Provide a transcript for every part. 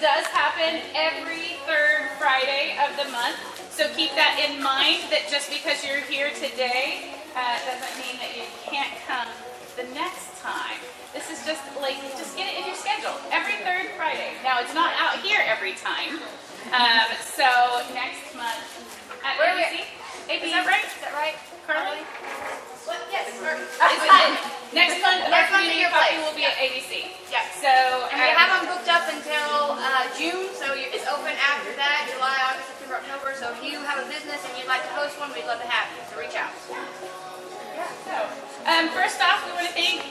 does happen every third Friday of the month. So keep that in mind, that just because you're here today doesn't mean that you can't come the next time. This is just get it in your schedule. Every third Friday. Now, it's not out here every time. So next month at ABC. Is that right? Carly? What? Yes. Next month, our community coffee will be at ABC. Yeah. So, and we have them booked up until June, so it's open after that, July, August, September, October. So if you have a business and you'd like to host one, we'd love to have you. So reach out. Yeah. So, first off, we want to thank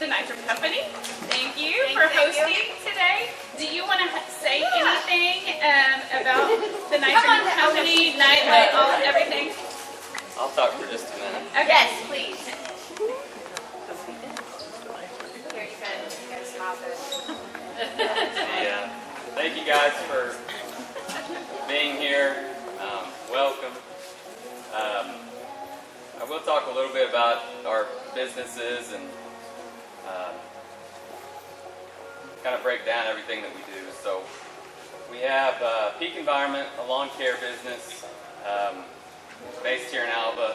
the Nite Company. Thank you for hosting today. Do you want to say anything about the Nite Company, Nite Lite, everything? I'll talk for just a minute. Okay. Yes, please. Here, you can smile this. Yeah. Thank you guys for being here. Welcome. I will talk a little bit about our businesses and kind of break down everything that we do. So we have Peak Environment, a lawn care business. Based here in Alva,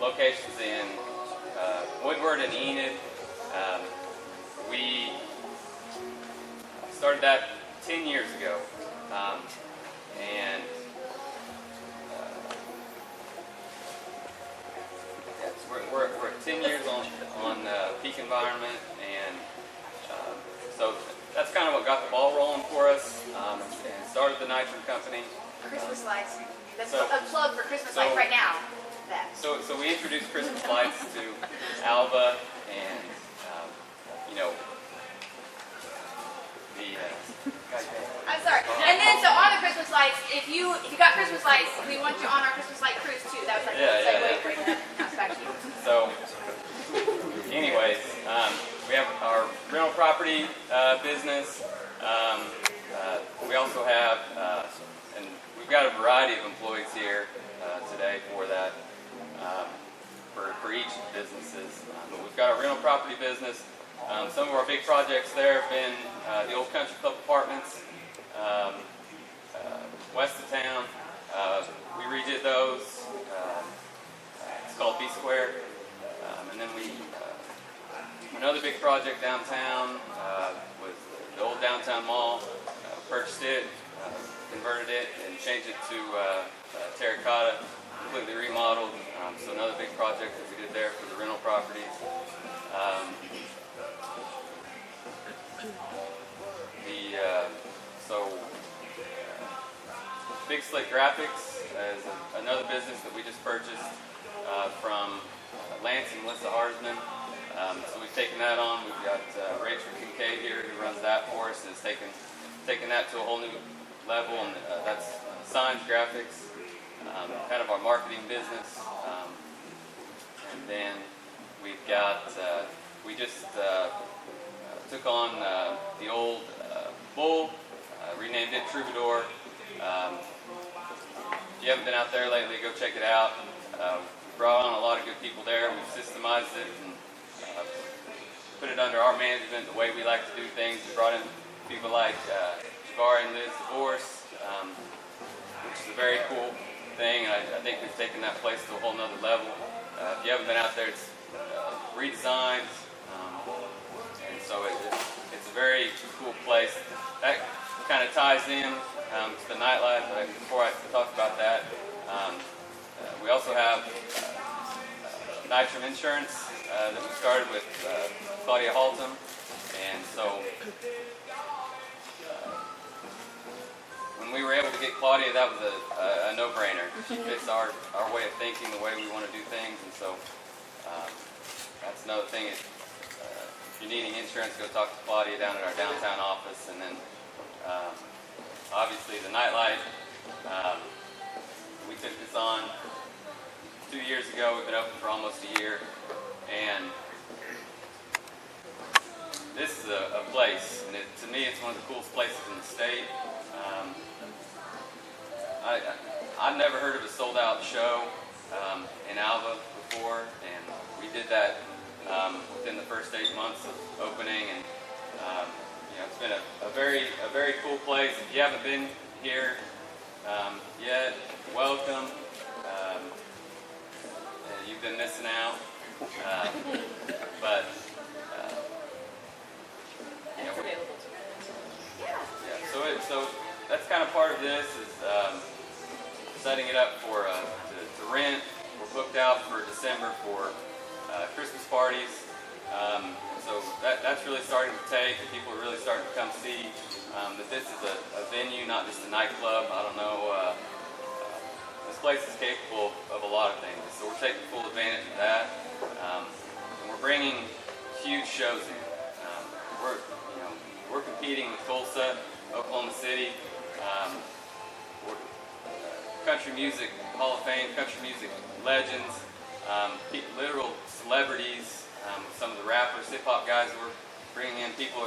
locations in Woodward and Enid. We started that 10 years ago, and we're at 10 years on Peak Environment, and so that's kind of what got the ball rolling for us, and started the Nite Company. Christmas lights. That's a plug for Christmas lights right now. So we introduced Christmas lights to Alva, and I'm sorry. And then so on the Christmas lights, if you got Christmas lights, we want you on our Christmas light cruise too. That was like a segue for you. Back to you. So, anyways, we have our rental property business. We also have, and we've got a variety of employees here today for that, for each of the businesses. But we've got our rental property business. Some of our big projects there have been the Old Country Club Apartments, west of town. We redid those. It's called B Square. And then another big project downtown was the old downtown mall. Purchased it, converted it, and changed it to terracotta, completely remodeled. So another big project that we did there for the rental properties. Big Slick Graphics is another business that we just purchased from Lance and Melissa Harsman. So we've taken that on. We've got Rachel Kincaid here who runs that for us and has taken that to a whole new level, and that's signs, graphics, kind of our marketing business. And then we've got, we just took on the old Bull, renamed it Troubadour. If you haven't been out there lately, go check it out. We brought on a lot of good people there. We've systemized it and put it under our management, the way we like to do things. We brought in people like Javari and Liz Divorce, which is a very cool thing, and I think we've taken that place to a whole nother level. If you haven't been out there, it's redesigned, and so it's a very cool place. That kind of ties in to the nightlife, but before I talk about that, we also have Nitram Insurance that we started with Claudia Haltom, and so when we were able to get Claudia, that was a no-brainer. She fits our way of thinking, the way we want to do things, and so that's another thing. If you're needing insurance, go talk to Claudia down at our downtown office, and then obviously the nightlife. We took this on 2 years ago. We've been open for almost a year, and this is a place, and to me it's one of the coolest places in the state. I've never heard of a sold-out show in Alva before, and we did that within the first 8 months of opening, and it's been a very place. If you haven't been here yet, welcome. You've been missing out. But you know, so that's kind of part of this is setting it up for to rent. We're booked out for December for Christmas parties. So that's really starting to take, and people are really starting to come see that this is a venue, not just a nightclub. I don't know. This place is capable of a lot of things, so we're taking full advantage of that. And we're bringing huge shows in. We're competing with Tulsa, Oklahoma City. We're country music Hall of Fame, country music legends, literal celebrities. Some of the rappers, hip hop guys we're bringing in. People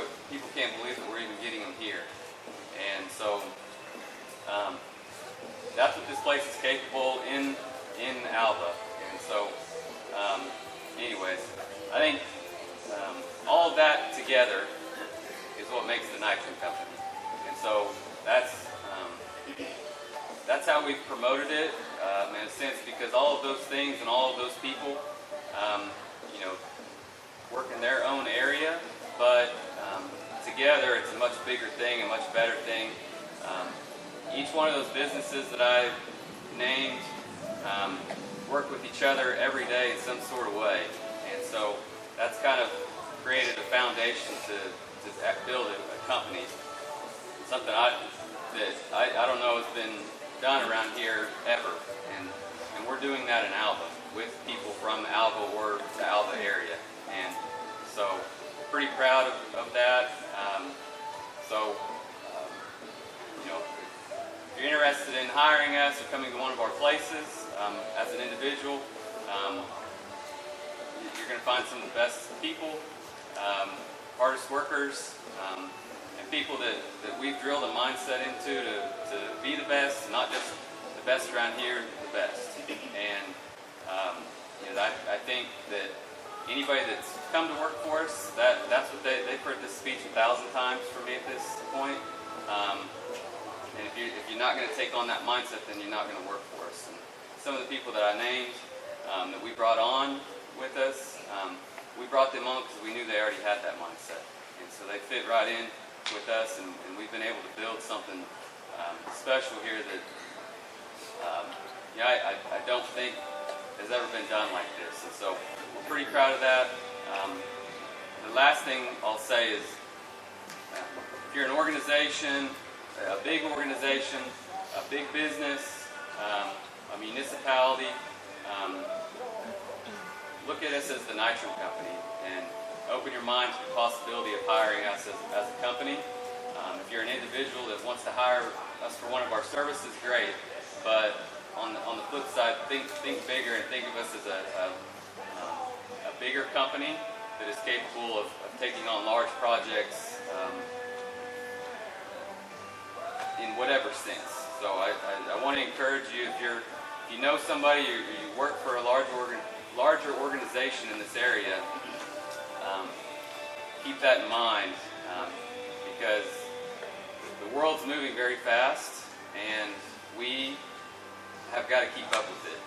can't believe that we're even getting them here. And so that's what this place is capable in Alva. And so, anyways, I think all of that together is what makes the Nite Lite company. And so that's how we've promoted it in a sense, because all of those things and all of those people, work in their own area, but together it's a much bigger thing, a much better thing. Each one of those businesses that I've named work with each other every day in some sort of way, and so that's kind of created a foundation to build a company. Something that I don't know has been done around here ever, and we're doing that in Alva with people from Alva or the Alva area, and so pretty proud of that. If you're interested in hiring us or coming to one of our places as an individual, you're going to find some of the best people, hardest workers, and people that we've drilled a mindset into to be the best, not just the best around here, the best. And I think that anybody that's come to work for us, that's what they've heard this speech 1,000 times from me at this point. And if you're not going to take on that mindset, then you're not going to work for us. And some of the people that I named that we brought on with us, we brought them on because we knew they already had that mindset. And so they fit right in with us, and we've been able to build something special here that I don't think has ever been done like this. And so we're pretty proud of that. The last thing I'll say is if you're an organization, a big organization, a big business, a municipality, look at us as the Nite Lite company and open your mind to the possibility of hiring us as a company. If you're an individual that wants to hire us for one of our services, great. But on the flip side, think bigger and think of us as a bigger company that is capable of taking on large projects in whatever sense. So I want to encourage you, if you know somebody or you work for a larger organization in this area, keep that in mind, because the world's moving very fast and we have got to keep up with it.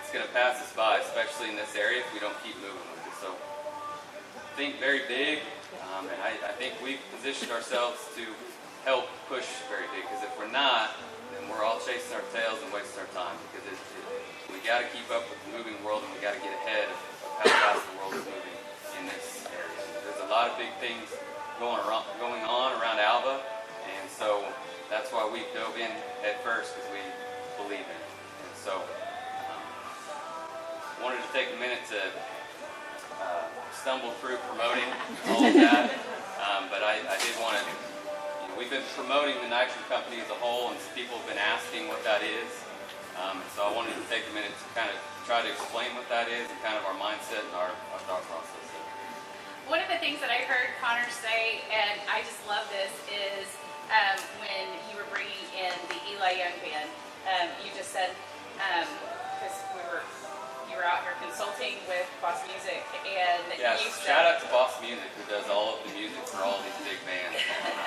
It's going to pass us by, especially in this area, if we don't keep moving with it. So think very big, and I think we've positioned ourselves to help push very big, because if we're not, then we're all chasing our tails and wasting our time, because we got to keep up with the moving world, and we got to get ahead of how fast the world is moving in this area. There's a lot of big things going on around Alva, and so that's why we dove in head first, because we believe in it. And so wanted to take a minute to stumble through promoting all of that, but I did want to. We've been promoting the Nite Lite company as a whole, and people have been asking what that is. So I wanted to take a minute to kind of try to explain what that is and kind of our mindset and our thought process. One of the things that I heard Connor say, and I just love this, is when you were bringing in the Eli Young band, you just said, because you were out here consulting with Boss Music, and yeah, you said, shout out to Boss Music, who does all of the music for all these big bands.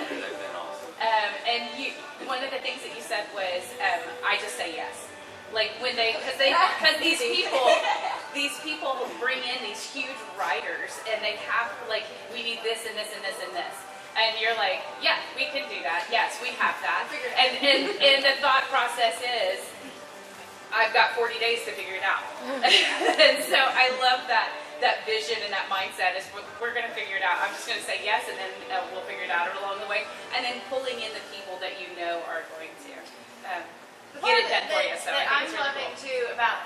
They've been awesome. and one of the things that you said was, I just say yes. Like when because these people bring in these huge writers, and they have like, we need this and this and this and this. And you're like, yeah, we can do that. Yes, we have that. And the thought process is, I've got 40 days to figure it out. And so I love that vision and that mindset is we're going to figure it out. I'm just going to say yes, and then we'll figure it out along the way. And then pulling in the people that you know are going to get it done for you. So that I I'm think it's really loving cool. too about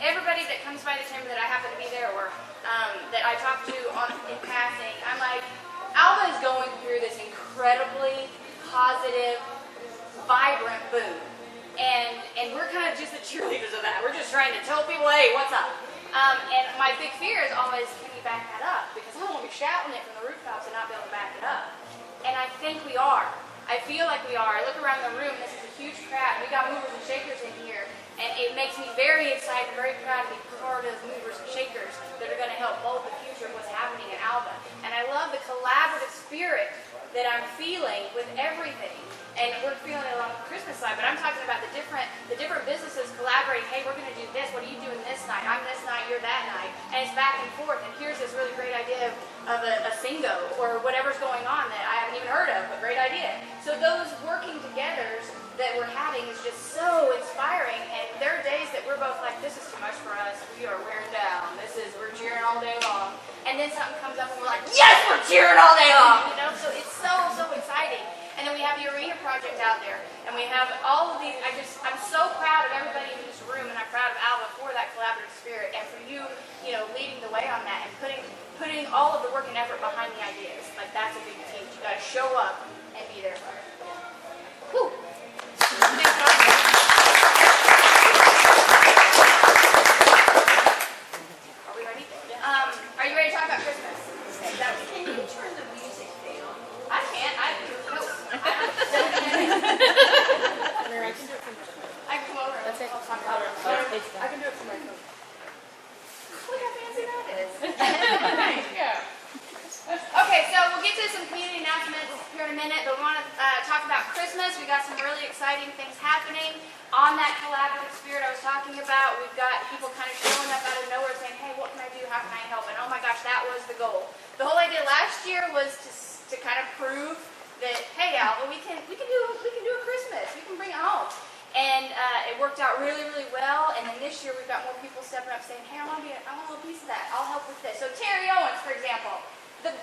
everybody that comes by the chamber that I happen to be there, or that I talk to in passing. I'm like, Alva is going through this incredibly positive, vibrant boom. And we're kind of just the cheerleaders of that. We're just trying to tell people, hey, what's up? And my big fear is always, can we back that up? Because I don't want to be shouting it from the rooftops and not be able to back it up. And I think we are. I feel like we are. I look around the room, this is a huge crowd. We got movers and shakers in here. And it makes me very excited, very proud to be part of movers and shakers that are going to help mold the future of what's happening in Alva. And I love the collaborative spirit that I'm feeling with everything. And we're feeling it along the Christmas side, but I'm talking about the different businesses collaborating. Hey, we're going to do this. What are you doing this night? I'm this night, you're that night. And it's back and forth. And here's this really great idea of a singo or whatever's going on that I haven't even heard of, but great idea. So those working togethers that we're having is just so inspiring. And there are days that we're both like, this is too much for us. We are wearing down. We're cheering all day long. And then something comes up and we're like, yes, we're cheering all day long. You know, so it's so exciting. And then we have the arena project out there, and we have all of these. I'm so proud of everybody in this room, and I'm proud of Alva for that collaborative spirit, and for you, leading the way on that, and putting all of the work and effort behind the ideas. Like, that's a big team. You got to show up and be there for it. Whew. Are we ready? Are you ready to talk about Christmas? Can you turn the music down? I can't. I can come over. That's it. I can do it from my phone. Look how fancy that is. Yeah. Okay, so we'll get to some community announcements here in a minute, but we want to talk about Christmas. We got some really exciting things happening on that collaborative spirit I was talking about. We've got people kind of showing up out of nowhere saying, hey, what can I do? How can I help? And oh my gosh, that was the goal. The whole idea last year was to kind of prove that, hey, Alva, we can do a Christmas. We can bring it home. And it worked out really, really well. And then this year we've got more people stepping up saying, hey, I want a little piece of that. I'll help with this. So Terry Owens, for example, the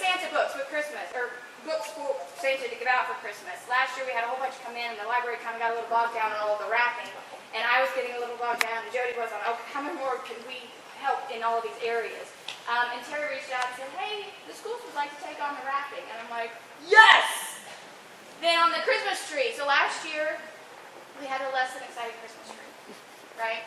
Santa books with Christmas, or books for Santa to give out for Christmas. Last year we had a whole bunch come in, and the library kind of got a little bogged down on all the wrapping. And I was getting a little bogged down, and Jody was on, okay, how much more can we help in all of these areas? And Terry reached out and said, hey, the schools would like to take on the wrapping. And I'm like, yes! Then on the Christmas tree, so last year we had a less than exciting Christmas tree, right?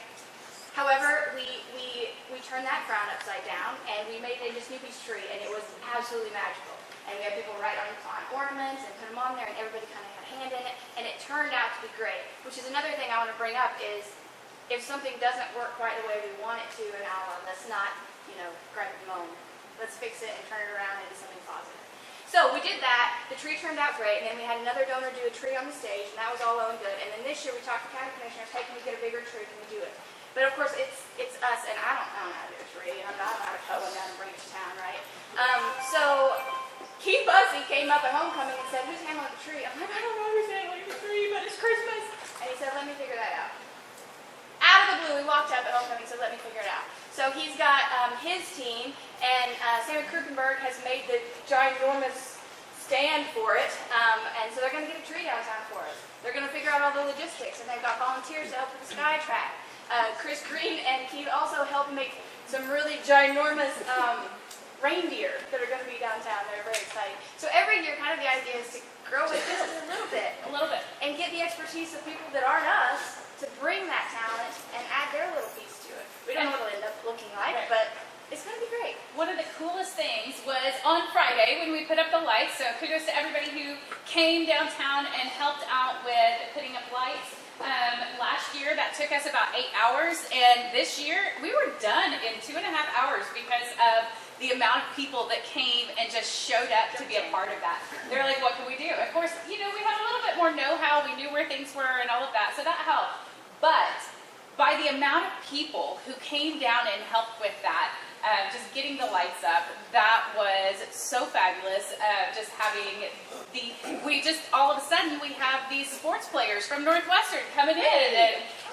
However, we turned that crown upside down, and we made it a Snoopy's tree, and it was absolutely magical. And we had people write on ornaments and put them on there, and everybody kind of had a hand in it, and it turned out to be great. Which is another thing I want to bring up is, if something doesn't work quite the way we want it to in Alva, let's not, gripe and moan. Let's fix it and turn it around into something positive. So we did that. The tree turned out great, and then we had another donor do a tree on the stage, and that was all well and good. And then this year we talked to county commissioners, hey, can we get a bigger tree? Can we do it? But of course, it's us, and I don't know how to do a tree. I don't know how to cut one down and bring it to town, right? So Keith Bussey came up at homecoming and said, who's handling the tree? I'm like, I don't know who's handling the tree, but it's Christmas. And he said, let me figure that out. Out of the blue, we walked up at homecoming and said, let me figure it out. So he's got his team, and Sammy Krukenberg has made the ginormous stand for it, and so they're going to get a tree downtown for us. They're going to figure out all the logistics, and they've got volunteers to help with the sky track. Chris Green and Keith also helped make some really ginormous reindeer that are going to be downtown. They're very exciting. So every year, kind of the idea is to grow it just a little bit, and get the expertise of people that aren't us to bring that talent and add their little piece to it. We don't know what it'll end up looking like, but it's going to be great. One of the coolest things was on Friday when we put up the lights, so kudos to everybody who came downtown and helped out with putting up lights. Last year that took us about 8 hours, and this year we were done in 2.5 hours because of the amount of people that came and just showed up to be a part of that. They're like, what can we do? Of course, we had a little bit more know-how. We knew where things were and all of that, so that helped. But by the amount of people who came down and helped with that, just getting the lights up, that was so fabulous. Just having all of a sudden we have these sports players from Northwestern coming in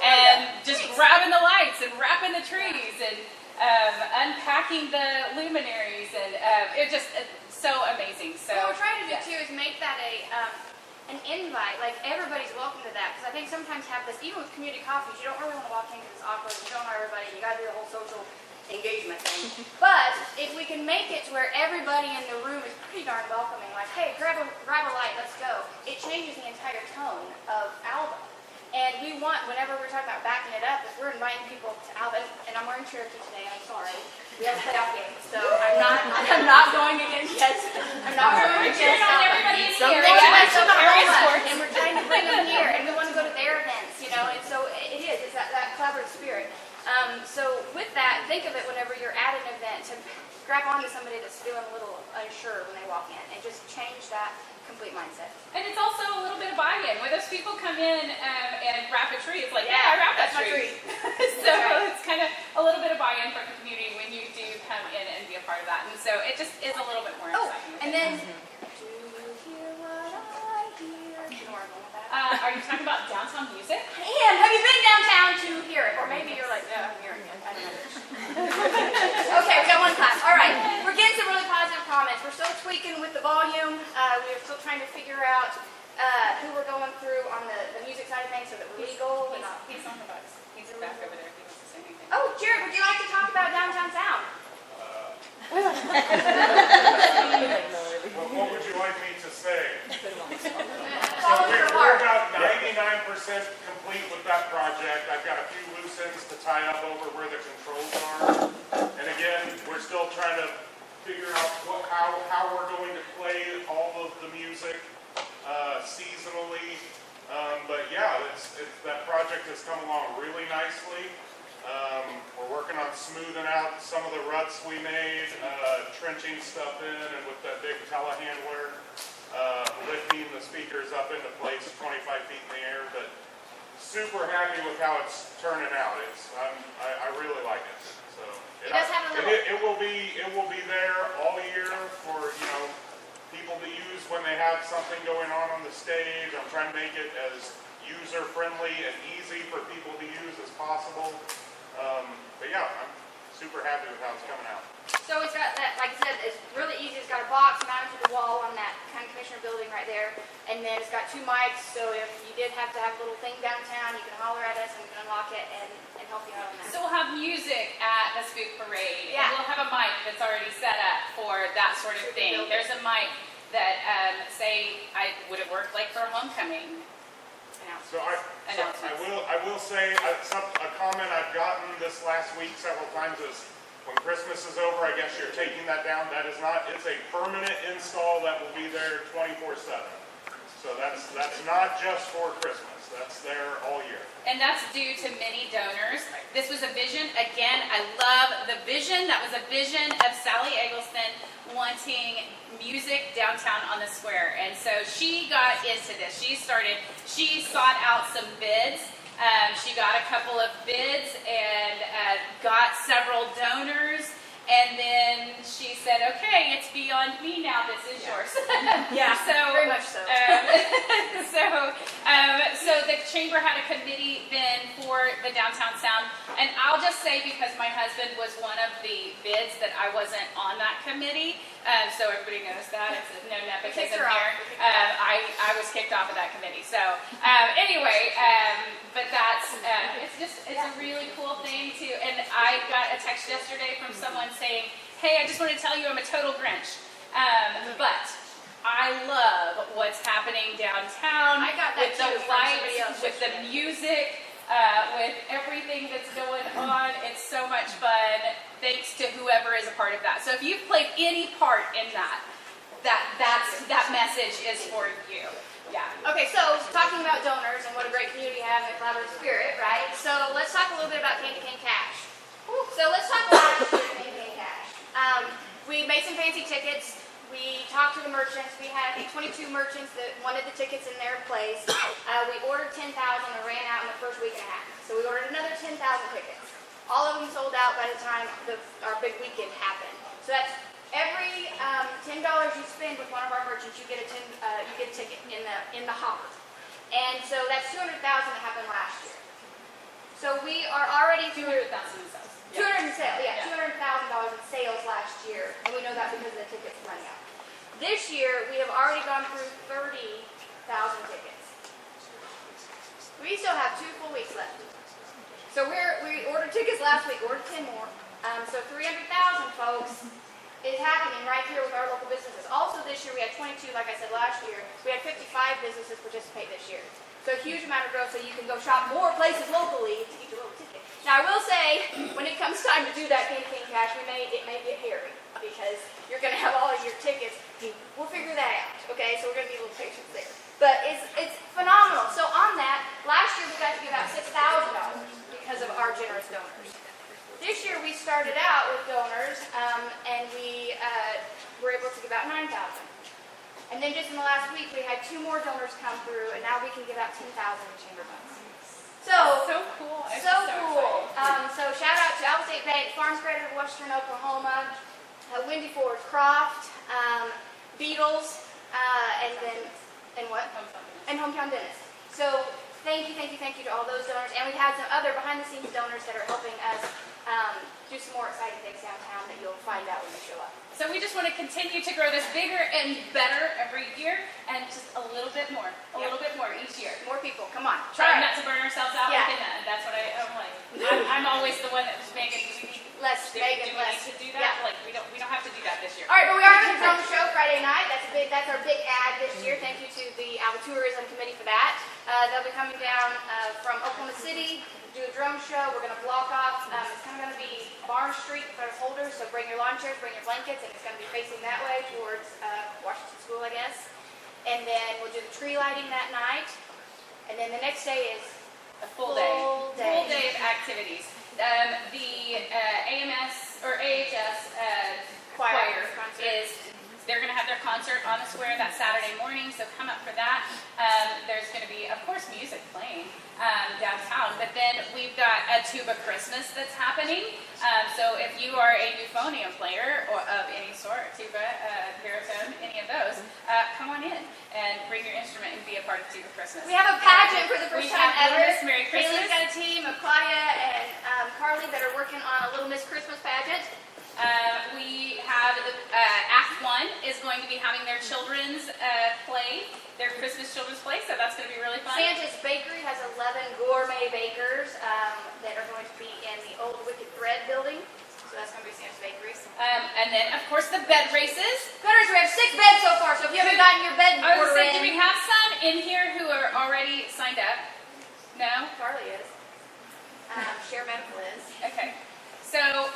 and just grabbing the lights and wrapping the trees and unpacking the luminaries, and it's so amazing. So what we're trying to do too is make that an invite, like everybody's welcome to that, because I think sometimes have this, even with community coffees, you don't really want to walk in because it's awkward, you don't know everybody, you got to do the whole social engagement thing. But if we can make it to where everybody in the room is pretty darn welcoming, like, hey, grab a light, let's go. It changes the entire tone of Alva. And we want, whenever we're talking about backing it up, if we're inviting people to Alva, and I'm wearing Cherokee today, I'm sorry. We have a playoff game, so I'm not going against I'm not going against everybody in something here. special about Area Alva, sports. and we're trying to bring them here, and we want to go to their events, and so it's that collaborative spirit. So with that, think of it whenever you're at an event to grab onto somebody that's feeling a little unsure when they walk in, and just change that complete mindset. And it's also a little bit of buy-in. When those people come in and wrap a tree, it's like, Yeah, I wrapped that that's my tree. So it's kind of a little bit of buy-in from the community when you do come in and be a part of that. And so it just is a little bit more exciting. And then, do you hear what I hear? You know where I'm going with that? Are you talking about downtown music? And have you been downtown to hear it? Or maybe you're like, yeah, I'm hearing it. I don't know. Okay, we got one class. All right, we're getting some really positive comments. We're still tweaking with the volume. We're still trying to figure out who we're going through on the music side of things so that we're legal. He's on the bus. He's back over there if he wants to say anything. Oh, Jared, would you like to talk about downtown sound? What would you like me to say? Follow We're your heart. about 99% complete with that project. I've got a few loose ends to tie up over where the controls are. And again, we're still trying to figure out how we're going to play all of the music seasonally. But yeah, that project has come along really nicely. We're working on smoothing out some of the ruts we made, trenching stuff in, and with that big telehandler, lifting the speakers up into place 25 feet in the air. But super happy with how it's turning out. I really like it. So It does have a little. it will be there all year for people to use when they have something going on the stage. I'm trying to make it as user friendly and easy for people to use as possible. But yeah, I'm super happy with how it's coming out. So it's got that, like I said, it's really easy. It's got a box mounted to the wall on that kind of commissioner building right there. And then it's got 2 mics, so if you did have to have a little thing downtown, you can holler at us and we can unlock it and help you out on that. So we'll have music at the Spook Parade. Yeah. And we'll have a mic that's already set up for that sort of thing. There's a mic that, I would have worked like for a homecoming. So I will say a comment I've gotten this last week several times is when Christmas is over, I guess you're taking that down. That is not. It's a permanent install that will be there 24/7. So that's not just for Christmas. That's there all year. And that's due to many donors. This was a vision. Again, I love the vision. That was a vision of Sally Eggleston wanting music downtown on the square. And so she got into this. She sought out some bids. She got a couple of bids and got several donors. And then she said, okay, it's beyond me now. This is yours. Yeah, so, very much so. So the chamber had a committee then for the downtown sound. And I'll just say, because my husband was one of the bids, that I wasn't on that committee. So everybody knows that. It's no nepotism here. I was kicked off of that committee. So anyway, but that's, it's a really cool thing too. And I got a text yesterday from someone saying, hey, I just want to tell you I'm a total Grinch. But I love what's happening downtown. I got that with too the from somebody lights, else with the music, with everything that's going on. It's so much fun. Thanks to whoever is a part of that. So if you've played any part in that, that message is for you. Yeah. Okay, so talking about donors and what a great community we have and a collaborative spirit, right? So let's talk a little bit about Candy Cane Cash. So let's talk about Candy Cane Cash. We made some fancy tickets. We talked to the merchants. We had, I think, 22 merchants that wanted the tickets in their place. We ordered 10,000 and ran out in the first week and a half. So we ordered another 10,000 tickets. All of them sold out by the time our big weekend happened. So that's every $10 you spend with one of our merchants, you get a ticket in the hopper. And so that's 200,000 that happened last year. So we are already 200,000 in sales. 200 in sales, yeah, $200,000 in sales last year, and we know that because of the tickets running out. This year, we have already gone through 30,000 tickets. We still have 2 full weeks left. So we ordered tickets last week, ordered 10 more. So 300,000, folks, is happening right here with our local businesses. Also this year, we had 22, like I said last year. We had 55 businesses participate this year. So a huge amount of growth, so you can go shop more places locally to get your little ticket. Now I will say, when it comes time to do that Candy Cane Cash, it may get hairy because you're going to have all of your tickets. We'll figure that out, okay? So we're going to need a little patience there. But it's phenomenal. So on that, last year we got to give out $6,000 because of our generous donors. This year we started out with donors, and we were able to give out $9,000. And then just in the last week, we had 2 more donors come through, and now we can give out $10,000 in chamber funds. So cool. So cool. So shout out to Alva State Bank, Farms Credit of Western Oklahoma, Windy Ford Croft, Beatles, and what? And Hometown Dentist. So thank you to all those donors. And we've had some other behind-the-scenes donors that are helping us do some more exciting things downtown that you'll find out when they show up. So we just want to continue to grow this bigger and better every year, and just a little bit more each year. More people, come on. Try All right. not to burn ourselves out Yeah. within that. That's what I'm like. I'm always the one that's Megan. Do we need to do that? Yeah. Like we don't have to do that this year. All right, but we are having a drone show Friday night. That's our big ad this year. Thank you to the Alva Tourism Committee for that. They'll be coming down from Oklahoma City, do a drone show. We're going to block off. It's kind of going to be Barn Street for holders, so bring your lawn chairs, bring your blankets, and it's going to be facing that way towards Washington School, I guess. And then we'll do the tree lighting that night. And then the next day is A full day of activities. The AMS or AHS choir is, they're going to have their concert on the square that Saturday morning, so come up for that. There's going to be, of course, music playing downtown, but then we've got a tuba Christmas that's happening. So if you are a euphonium player or of any sort, tuba, baritone, any of those, come on in and bring your instrument and be a part of tuba Christmas. We have a pageant for the first time ever. Little Miss Merry Christmas. Haley's got a team of Claudia and Carly that are working on a Little Miss Christmas pageant. We have Act 1 is going to be having their children's play, their Christmas children's play, so that's going to be really fun. Santa's Bakery has 11 gourmet bakers that are going to be in the old Wicked Thread building. So that's going to be Santa's Bakeries. And then, of course, the bed races. Gutters, we have 6 beds so far, so if you haven't gotten your bed I was order saying, do we in. have some in here who are already signed up? No? Carly is. Share Medical is. Okay. So,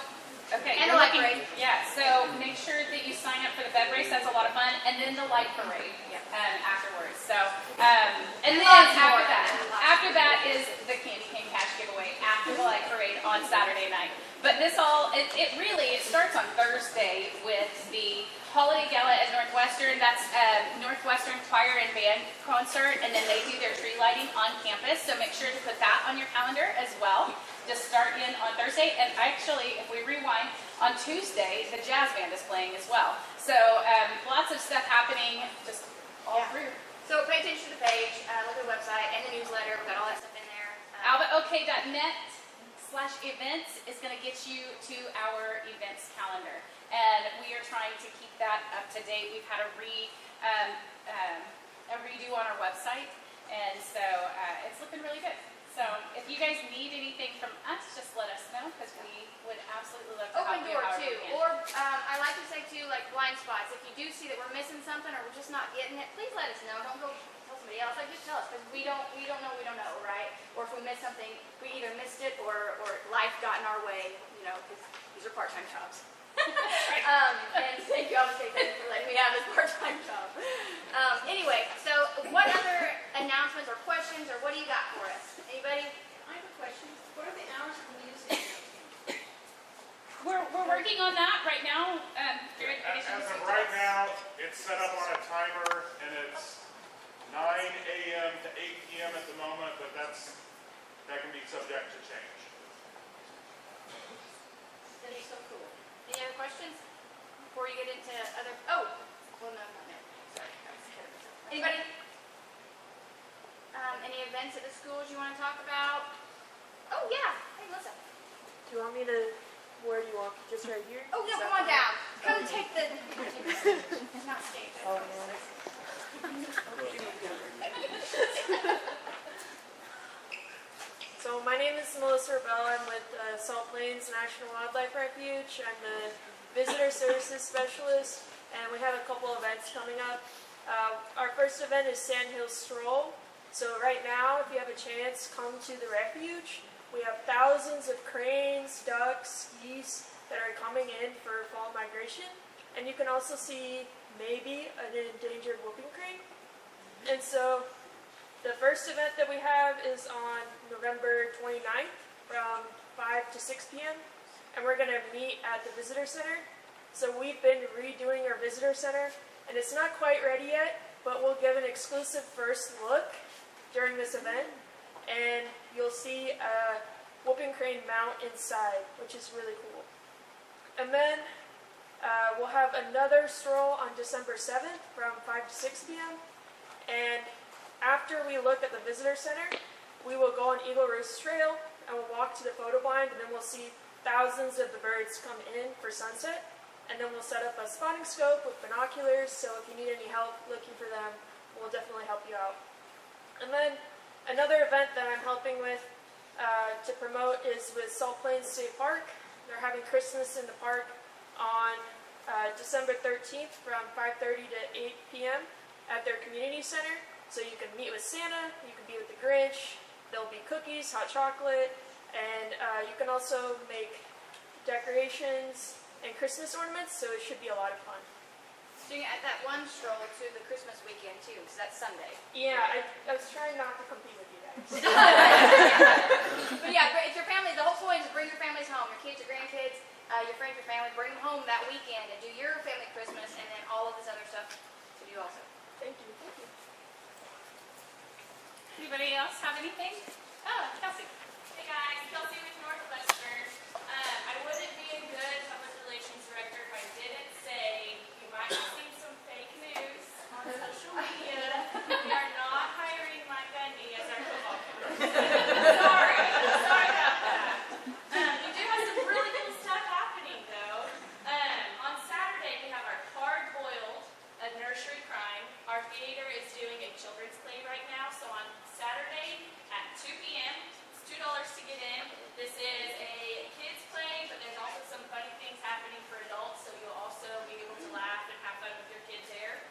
okay. And you're the light looking- parade. Yeah, so make sure that you sign up for the bed race. That's a lot of fun. And then the light parade afterwards. So, and then lots more. after that is the Candy Cane Cash giveaway after the light parade on Saturday night. But this all, it really starts on Thursday with the Holiday Gala at Northwestern. That's Northwestern Choir and Band concert, and then they do their tree lighting on campus. So make sure to put that on your calendar as well. Just start in on Thursday, and actually, if we rewind, on Tuesday, the jazz band is playing as well. So lots of stuff happening just all through. So pay attention to the page, look at the website, and the newsletter. We've got all that stuff in there. alvaok.net/events is going to get you to our events calendar, and we are trying to keep that up to date. We've had a redo on our website, and so it's looking really good. So if you guys need anything from us, just let us know, because we would absolutely love to Open help you door however too, we can. or I like to say too, like blind spots. If you do see that we're missing something or we're just not getting it, please let us know. Don't go tell somebody else. Like just tell us, because we don't know, right? Or if we miss something, we either missed it or life got in our way, because these are part-time jobs. And thank you, Alva, for letting me have this part-time job. Anyway, so what other announcements or questions or what do you got for us? Anybody? I have a question. What are the hours of music? We're working on that right now. As of right now, it's set up on a timer, and it's 9 a.m. to 8 p.m. at the moment, but that can be subject to change. That is so cool. Any other questions before you get into other? Oh, well, no, not now. Sorry, I was ahead of myself. Anybody? Any events at the schools you want to talk about? Oh yeah. Hey, Melissa. Do you want me to, where do you want? Just right here? Oh no, Is that come on fine? down. Come take the. It's not stage. Oh, man. So my name is Melissa Rebel. I'm with Salt Plains National Wildlife Refuge. I'm the Visitor Services Specialist, and we have a couple events coming up. Our first event is Sand Hill Stroll. So right now, if you have a chance, come to the refuge. We have thousands of cranes, ducks, geese that are coming in for fall migration. And you can also see maybe an endangered whooping crane. And so the first event that we have is on November 29th from 5 to 6 p.m. And we're going to meet at the visitor center. So we've been redoing our visitor center, and it's not quite ready yet, but we'll give an exclusive first look during this event. And you'll see a whooping crane mount inside, which is really cool. And then we'll have another stroll on December 7th from 5 to 6 p.m. And after we look at the visitor center, we will go on Eagle Roost Trail and we'll walk to the photo blind, and then we'll see thousands of the birds come in for sunset. And then we'll set up a spotting scope with binoculars, so if you need any help looking for them, we'll definitely help you out. And then another event that I'm helping with to promote is with Salt Plains State Park. They're having Christmas in the park on December 13th from 5:30 to 8 p.m. at their community center. So you can meet with Santa, you can be with the Grinch, there'll be cookies, hot chocolate, and you can also make decorations and Christmas ornaments, so it should be a lot of fun. So you at that one stroll to the Christmas weekend too, because that's Sunday. Yeah, I was trying not to compete with you guys. But yeah, it's your family. The whole point is bring your families home. Your kids, your grandkids, your friends, your family. Bring them home that weekend and do your family Christmas, and then all of this other stuff to do also. Thank you. Thank you. Anybody else have anything? Oh, Kelsey. Hey guys, Kelsey with Northwestern. I wouldn't be a good public relations director if I didn't say you might have seen some fake news on social media. We are not hiring Mike Gundy as our football coach. Sorry about that. We do have some really cool stuff happening though. On Saturday we have our hard-boiled, a nursery crime. Our theater is doing a children's play right now, so on Saturday at 2 p.m. It's $2 to get in. This is a kids play, but there's also some funny things happening for adults, so you'll also be able to laugh and have fun with your kids there.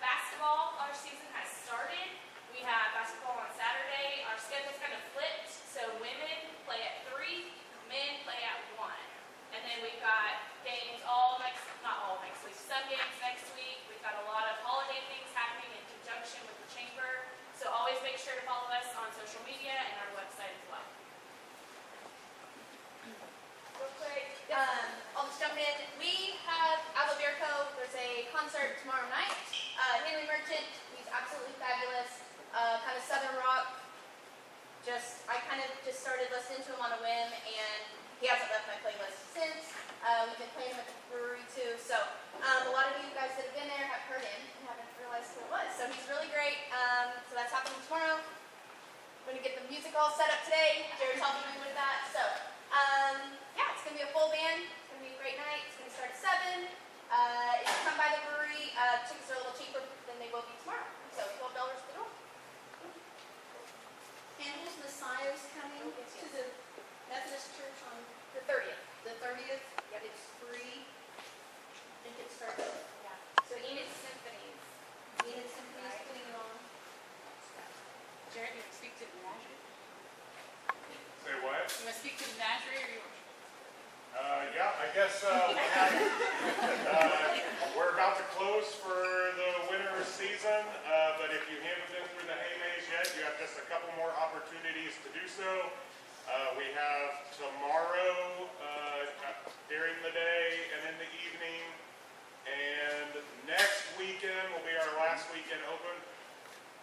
Basketball, our season has started. We have basketball on Saturday. Our schedule's kind of flipped, so women play at 3, men play at 1. And then we've got games not all next week, some games next week. We've got a lot of holiday things happening in conjunction with the chamber. So always make sure to follow us on social media and our website as well. Real quick, I'll just jump in. We have Alva. There's a concert tomorrow night. Henry Merchant, he's absolutely fabulous. Kind of southern rock. I kind of just started listening to him on a whim, and he hasn't left my playlist since. We've been playing him at the brewery too. So a lot of you guys that have been there have heard him and haven't realized who it was. So he's really great. So that's happening tomorrow. I'm going to get the music all set up today. Jared's helping me with that. So yeah, it's going to be a full band. It's going to be a great night. It's going to start at 7. If you come by the brewery, tickets are a little cheaper than they will be tomorrow. So $12 per door. And is Messiah's coming to the Methodist Church on The 30th. the 30th? Yep. It's free. I think it starts at Yeah. So Enid Symphonies. Enid Symphony's putting it on. Jared, you want to speak to the menagerie? Say what? You want to speak to the menagerie or you? Yeah, I guess we're about to close for the winter season, but if you haven't been through the hay maze yet, you have just a couple more opportunities to do so. We have tomorrow during the day and in the evening, and next weekend will be our last weekend open.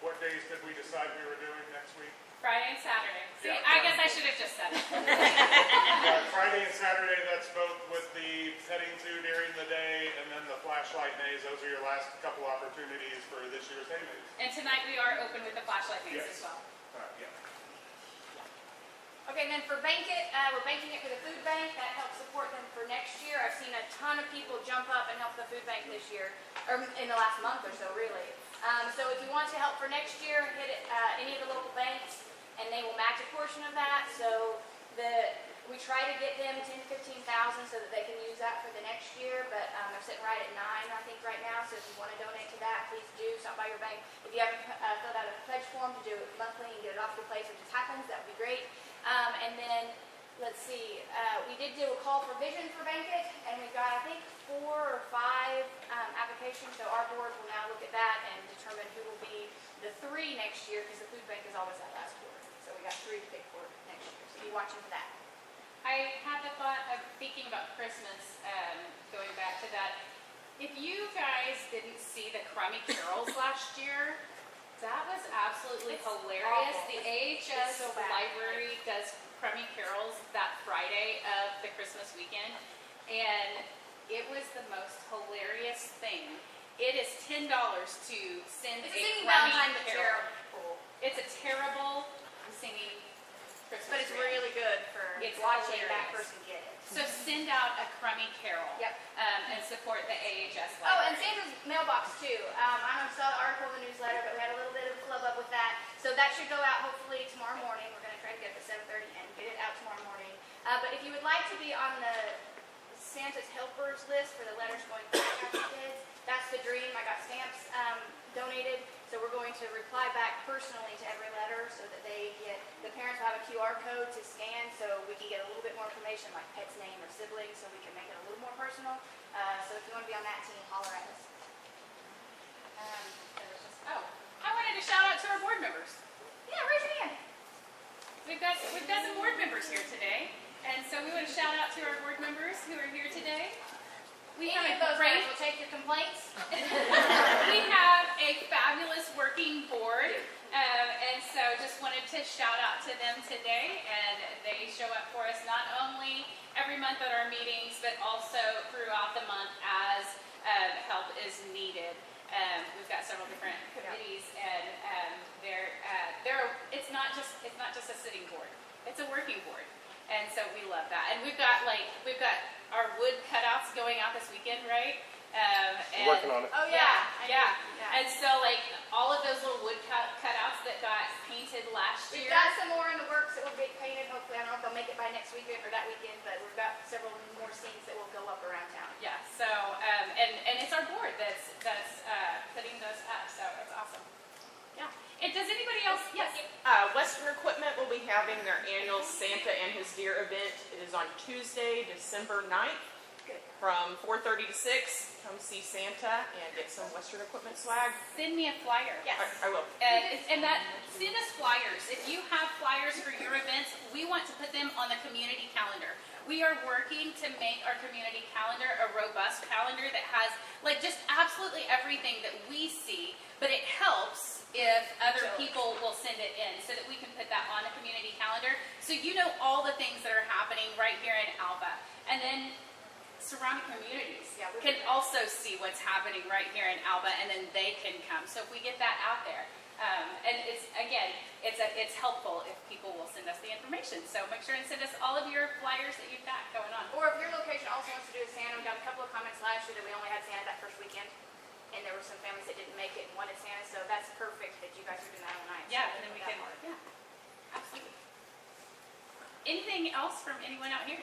What days did we decide we were doing next week? Friday and Saturday. See, Yeah, I guess I should have just said it. Friday and Saturday, that's both with the petting zoo during the day and then the flashlight maze. Those are your last couple opportunities for this year's hay maze. And tonight we are open with the flashlight maze Yes. as well. Yeah. Okay, and then for banquet, we're banking it for the food bank. That helps support them for next year. I've seen a ton of people jump up and help the food bank this year, or in the last month or so, really. So if you want to help for next year, hit it, any of the local banks, and they will match a portion of that. So we try to get them 10,000 to 15,000 so that they can use that for the next year. But they're sitting right at 9, I think, right now. So if you want to donate to that, please do. Stop by your bank. If you haven't filled out a pledge form to do it monthly and get it off your plate, so it just happens, that would be great. And then, let's see, we did do a call for vision for banquet, and we've got, I think, 4 or 5 applications. So our board will now look at that and determine who will be the 3 next year, because the food bank is always that last quarter. So we got 3 to pick for next year. So be watching for that. I had the thought of thinking about Christmas, going back to that. If you guys didn't see the Crummy Carols last year, that was absolutely It's hilarious. awful. The AHS so bad. library does Crummy Carols that Friday of the Christmas weekend, and it was the most hilarious thing. It is $10 to send It's a singing Crummy Valentine, but Carol. terrible. It's a terrible singing Christmas But it's carol. really good for It's watching that hilarious. person get it. So send out a Crummy Carol. Yep. And support the AHS library. Oh, and Santa's mailbox too. I don't know if you saw the article in the newsletter, but we had a little bit of a club up with that. So that should go out hopefully tomorrow morning. We're going to try to get it at 7:30 and get it out tomorrow morning. But if you would like to be on the Santa's helpers list for the letters going back out to kids, that's the dream. I got stamps donated, so we're going to reply back personally to every letter so that the parents will have a QR code to scan, so we can get a little bit more information like pet's name or siblings, so we can make it a little more personal. So if you want to be on that team, holler at us. I wanted to shout out to our board members. Yeah, raise your hand. We've got some board members here today, and so we want to shout out to our board members who are here today. We have Any of a those great, guys will take your complaints. we have a fabulous working board, and so just wanted to shout out to them today, and they show up for us not only every month at our meetings, but also throughout the month as help is needed. We've got several different committees, and it's not just a sitting board; it's a working board, and so we love that. And we've got our wood cutouts going out this weekend, right? And Working on it. Oh yeah. yeah. Yeah. And so like all of those little wood cutouts that got painted last We've year. got some more in the works that will get painted. Hopefully, I don't know if they'll make it by next weekend or that weekend, but we've got several more scenes that will go up around town. Yeah. So and it's our board that's putting those up. So it's awesome. Yeah. And does anybody else? Yes. Western Equipment will be having their annual Santa and His Deer event. It is on Tuesday, December 9th Good. from 4:30 to 6. Come see Santa and get some Western Equipment swag. Send me a flyer. Yes. I will. And that send us flyers. If you have flyers for your events, we want to put them on the community calendar. We are working to make our community calendar a robust calendar that has like just absolutely everything that we see, but it helps if other people will send it in so that we can put that on a community calendar so you know all the things that are happening right here in Alva. And then surrounding communities can also see what's happening right here in Alva, and then they can come. So if we get that out there, and it's helpful if people will send us the information. So make sure and send us all of your flyers that you've got going on. Or if your location also wants to do a Santa, we got a couple of comments last year that we only had Santa that first weekend, and there were some families that didn't make it and wanted Santa, so that's perfect that you guys are doing that all night. Yeah, and then we can. Yeah, absolutely. Anything else from anyone out here?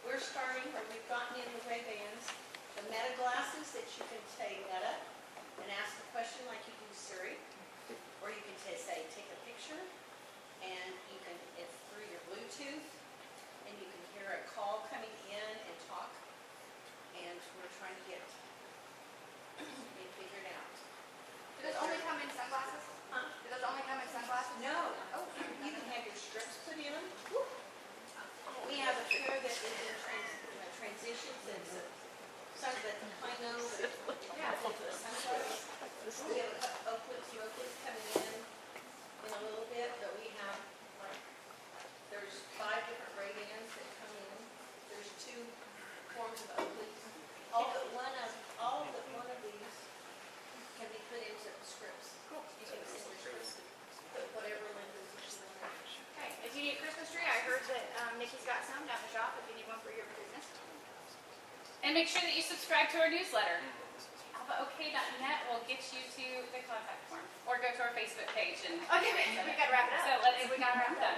We're starting, or we've gotten in the Ray-Bans, the meta glasses that you can say meta and ask the question like you do Siri, or you can say take a picture, and it's through your Bluetooth, and you can hear a call Since some of the pine knows, yeah, sunflowers. We have a couple oak leaves coming in a little bit, but we have like, there's 5 different radians that come in. There's 2 forms of oak leaves. All but one of these can be put into scripts. You can send your scripts, put whatever language you want. Okay, if you need a Christmas tree, I heard that Nikki's got some down the shop if you need one for your business. And make sure that you subscribe to our newsletter. AlvaOK.net will get you to the contact form. Or go to our Facebook page and Okay, we gotta wrap it up. so we gotta wrap it up.